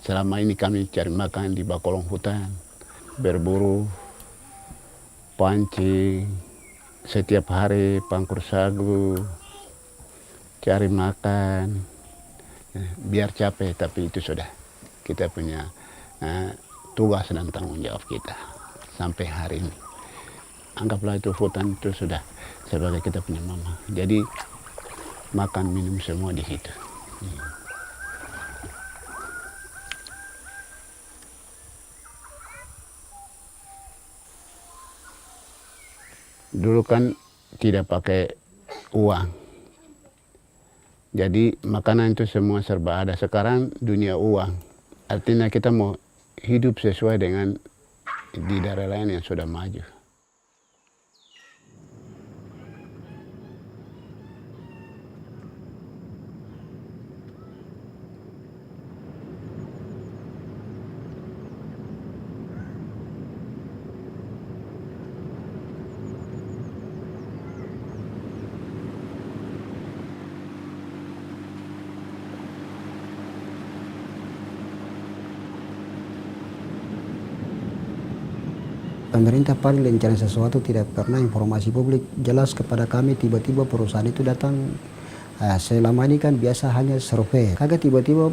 Selama ini kami cari makan di bakolong hutan, berburu, pancing, setiap hari pangkur sagu, cari makan, biar capek tapi itu sudah kita punya tugas dan tanggung jawab kita sampai hari ini. Anggaplah itu hutan itu sudah sebagai kita punya mama. Jadi makan minum semua di situ. Dulu kan tidak pakai uang. Jadi makanan itu semua serba ada. Sekarang dunia uang. Artinya kita mau hidup sesuai dengan di daerah lain yang sudah maju. Pemerintah paling rencana sesuatu tidak pernah informasi publik jelas kepada kami, tiba-tiba perusahaan itu datang. Selama ini kan biasa hanya survei, kaget tiba-tiba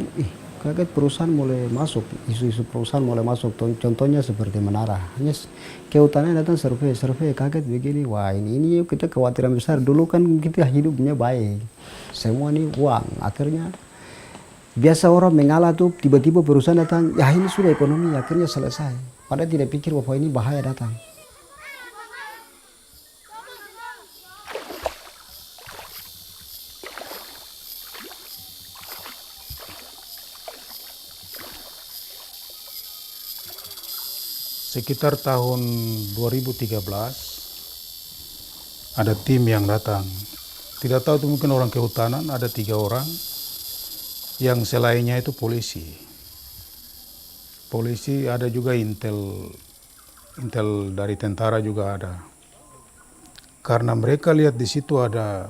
kaget perusahaan mulai masuk, isu-isu perusahaan mulai masuk. Contohnya seperti Menara, hanya kehutanan datang survei, kaget begini. Wah, ini kita kekhawatiran besar. Dulu kan kita hidupnya baik, semua ini uang. Akhirnya biasa orang mengalah tuh, tiba-tiba perusahaan datang, ya ini sudah ekonomi akhirnya selesai. Padahal tidak pikir bahwa ini bahaya datang. Sekitar tahun 2013 ada tim yang datang. Tidak tahu itu mungkin orang kehutanan, ada 3 orang yang selainnya itu polisi. Polisi ada juga intel dari tentara juga ada. Karena mereka lihat di situ ada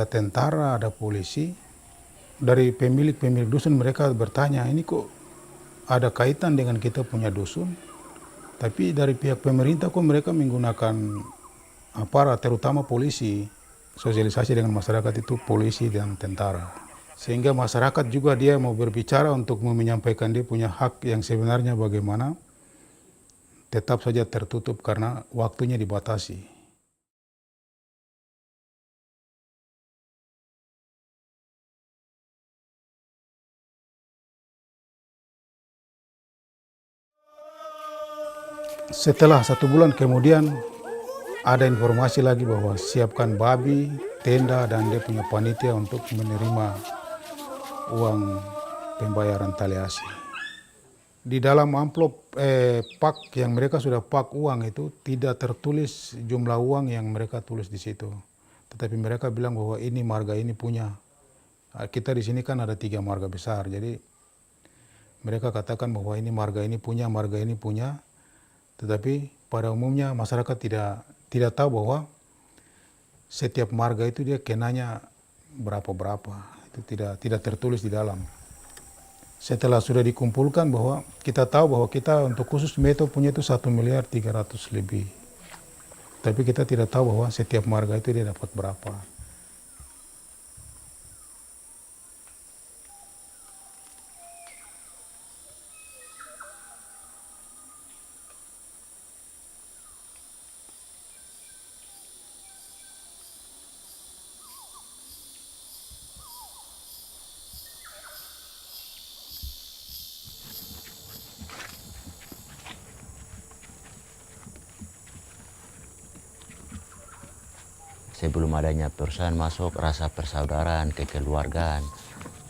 tentara, ada polisi. Dari pemilik dusun mereka bertanya, ini kok ada kaitan dengan kita punya dusun? Tapi dari pihak pemerintah kok mereka menggunakan aparat, terutama polisi. Sosialisasi dengan masyarakat itu polisi dan tentara. Sehingga masyarakat juga dia mau berbicara untuk menyampaikan dia punya hak yang sebenarnya bagaimana, tetap saja tertutup karena waktunya dibatasi. Setelah 1 bulan kemudian ada informasi lagi bahwa siapkan babi, tenda, dan dia punya panitia untuk menerima uang pembayaran tali asi. Di dalam amplop pak yang mereka sudah pak uang itu tidak tertulis jumlah uang yang mereka tulis di situ. Tetapi mereka bilang bahwa ini marga ini punya. Kita di sini kan ada 3 marga besar, jadi mereka katakan bahwa ini marga ini punya, marga ini punya. Tetapi pada umumnya masyarakat tidak tahu bahwa setiap marga itu dia kenanya berapa. Itu tidak tertulis di dalam. Setelah sudah dikumpulkan bahwa kita tahu bahwa kita untuk khusus Meto punya itu 1.300.000 lebih. Tapi kita tidak tahu bahwa setiap marga itu dia dapat berapa. Sebelum adanya perusahaan masuk, rasa persaudaraan, kekeluargaan,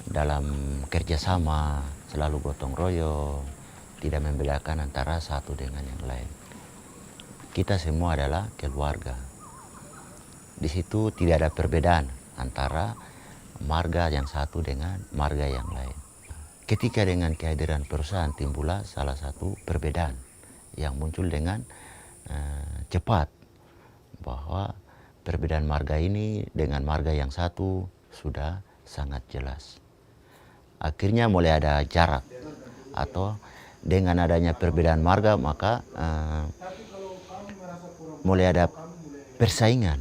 dalam kerjasama, selalu gotong royong, tidak membedakan antara satu dengan yang lain. Kita semua adalah keluarga. Di situ tidak ada perbedaan antara marga yang satu dengan marga yang lain. Ketika dengan kehadiran perusahaan timbullah salah satu perbedaan yang muncul dengan cepat, bahwa perbedaan marga ini dengan marga yang satu sudah sangat jelas. akhirnya mulai ada jarak atau dengan adanya perbedaan marga maka mulai ada persaingan.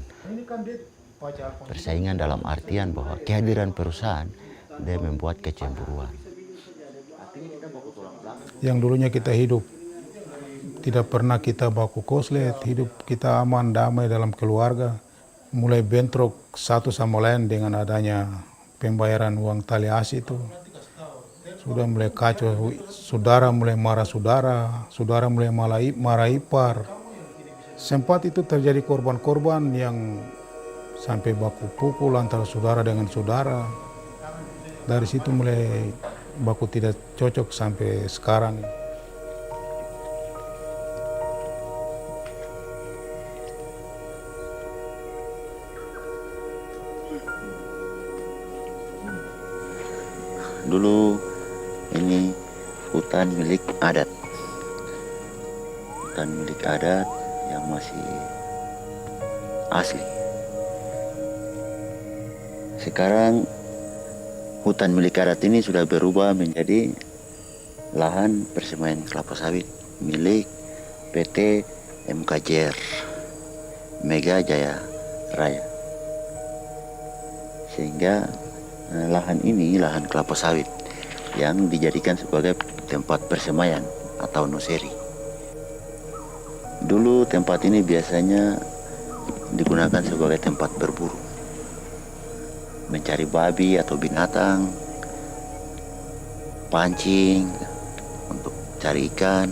Persaingan dalam artian bahwa kehadiran perusahaan dia membuat kecemburuan. Yang dulunya kita hidup tidak pernah kita baku koslet, hidup kita aman damai dalam keluarga, mulai bentrok satu sama lain dengan adanya pembayaran uang tali asi itu. Sudah mulai kacau, saudara mulai marah saudara, saudara mulai marah ipar. Sempat itu terjadi korban-korban yang sampai baku pukul antara saudara dengan saudara. Dari situ mulai baku tidak cocok sampai sekarang. Dulu ini hutan milik adat. Hutan milik adat yang masih asli. Sekarang hutan milik adat ini sudah berubah menjadi lahan persemaian kelapa sawit milik PT MKJR Mega Jaya Raya. Sehingga lahan ini lahan kelapa sawit yang dijadikan sebagai tempat persemaian atau nuseri. Dulu tempat ini biasanya digunakan sebagai tempat berburu, mencari babi atau binatang, pancing untuk cari ikan,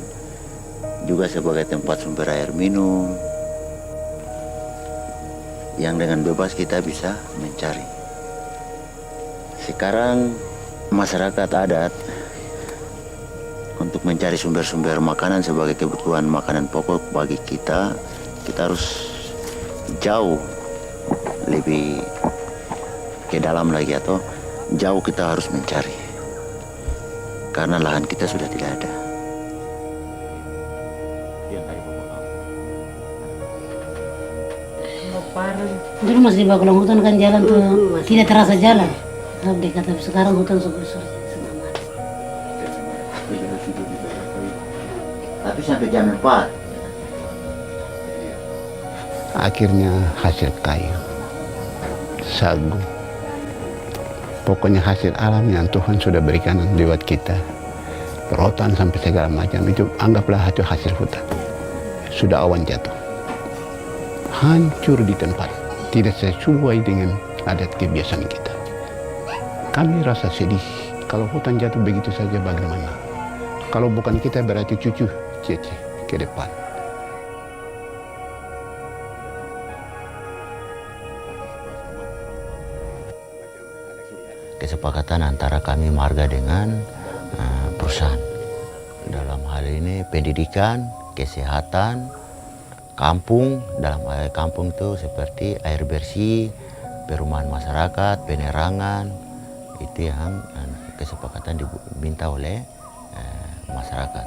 juga sebagai tempat sumber air minum yang dengan bebas kita bisa mencari. Sekarang masyarakat adat untuk mencari sumber-sumber makanan sebagai kebutuhan makanan pokok bagi kita harus jauh lebih ke dalam lagi atau jauh kita harus mencari karena lahan kita sudah tidak ada. Dulu masih di Bagulang hutan kan jalan tuh tidak terasa jalan. Tapi sekarang hutan sudah semangat. Tapi sampai jam 4. Akhirnya hasil kayu, sagu, pokoknya hasil alam yang Tuhan sudah berikan lewat kita, rotan sampai segala macam itu anggaplah itu hasil hutan. Sudah awan jatuh, hancur di tempat, tidak sesuai dengan adat kebiasaan kita. Kami rasa sedih kalau hutan jatuh begitu saja, bagaimana? Kalau bukan kita berarti cucu cece ke depan. Kesepakatan antara kami marga dengan perusahaan. Dalam hal ini pendidikan, kesehatan, kampung, dalam kampung itu seperti air bersih, perumahan masyarakat, penerangan, itu yang kesepakatan diminta oleh masyarakat.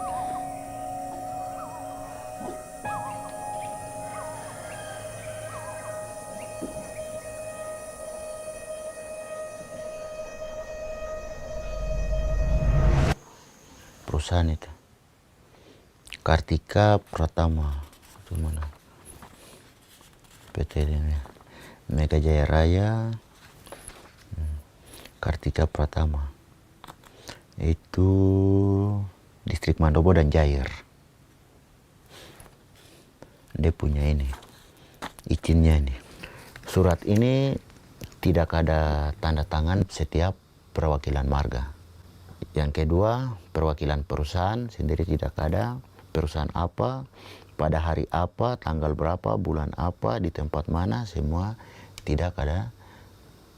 Perusahaan itu Kartika Pratama itu mana? PT ini Mega Jaya Raya, Kartika Pratama itu distrik Mandobo dan Jair. Dia punya ini izinnya ini. Surat ini tidak ada tanda tangan setiap perwakilan marga. Yang kedua, perwakilan perusahaan sendiri tidak ada. Perusahaan apa, pada hari apa, tanggal berapa, bulan apa, di tempat mana, semua tidak ada,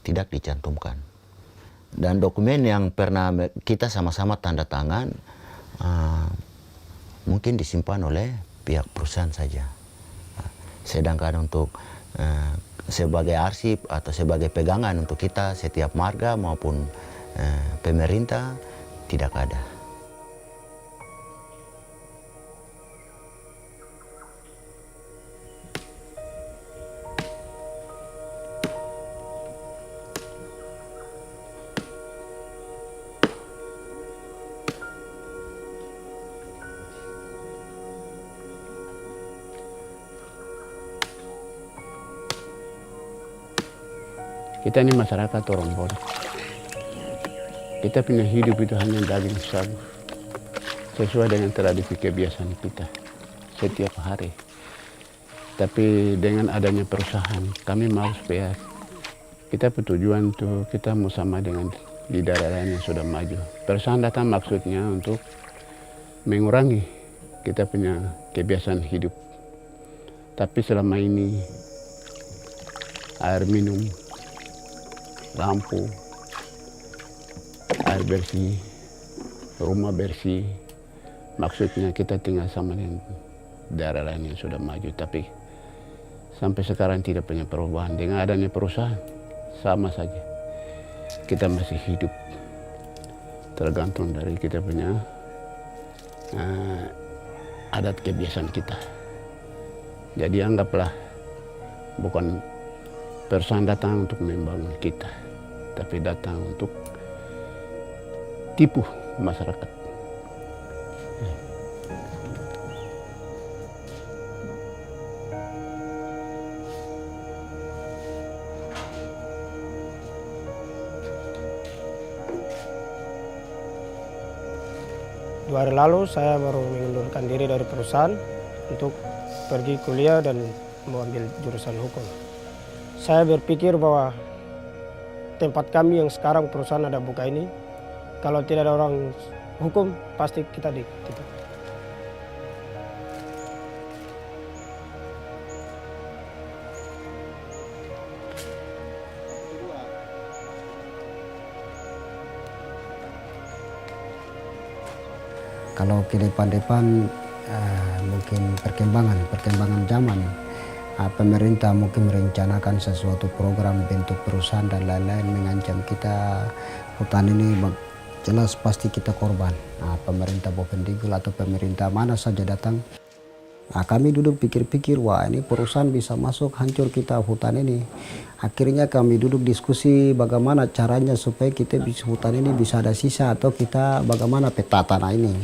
tidak dicantumkan. Dan dokumen yang pernah kita sama-sama tanda tangan mungkin disimpan oleh pihak perusahaan saja. Sedangkan untuk sebagai arsip atau sebagai pegangan untuk kita setiap marga maupun pemerintah tidak ada. Kita ini masyarakat orang bodoh. Kita punya hidup itu hanya daging sagu, sesuai dengan tradisi kebiasaan kita setiap hari. Tapi dengan adanya perusahaan, kami mau supaya kita bertujuan tuh kita mau sama dengan di daerah lain yang sudah maju. Perusahaan datang maksudnya untuk mengurangi kita punya kebiasaan hidup. Tapi selama ini air minum, lampu, air bersih, rumah bersih, maksudnya kita tinggal sama dengan daerah lain yang sudah maju. Tapi sampai sekarang tidak punya perubahan. Dengan adanya perusahaan sama saja, kita masih hidup tergantung dari kita punya adat kebiasaan kita. Jadi anggaplah bukan perusahaan datang untuk membangun kita, tapi datang untuk tipu masyarakat. Dua hari lalu saya baru mengundurkan diri dari perusahaan untuk pergi kuliah dan mengambil jurusan hukum. Saya berpikir bahwa tempat kami yang sekarang perusahaan ada buka ini, kalau tidak ada orang hukum pasti kita ditipu. Kalau ke depan-depan mungkin perkembangan zaman, pemerintah mungkin merencanakan sesuatu program bentuk perusahaan dan lain-lain mengancam kita, hutan ini jelas pasti kita korban. Pemerintah Bovendigul atau pemerintah mana saja datang, kami duduk pikir-pikir, wah ini perusahaan bisa masuk hancur kita hutan ini. Akhirnya kami duduk diskusi bagaimana caranya supaya kita hutan ini bisa ada sisa, atau kita bagaimana peta tanah ini.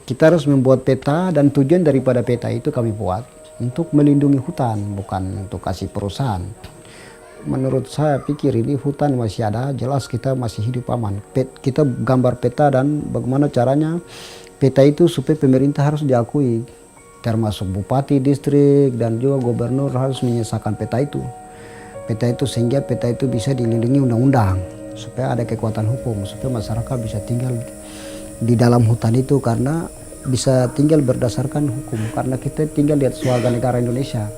Kita harus membuat peta, dan tujuan daripada peta itu kami buat untuk melindungi hutan, bukan untuk kasih perusahaan. Menurut saya pikir ini hutan masih ada, jelas kita masih hidup aman. Kita gambar peta dan bagaimana caranya peta itu supaya pemerintah harus diakui, termasuk bupati distrik dan juga gubernur harus menyelesaikan peta itu. Peta itu sehingga peta itu bisa dilindungi undang-undang, supaya ada kekuatan hukum, supaya masyarakat bisa tinggal di dalam hutan itu, karena bisa tinggal berdasarkan hukum, karena kita tinggal di atas warga negara Indonesia.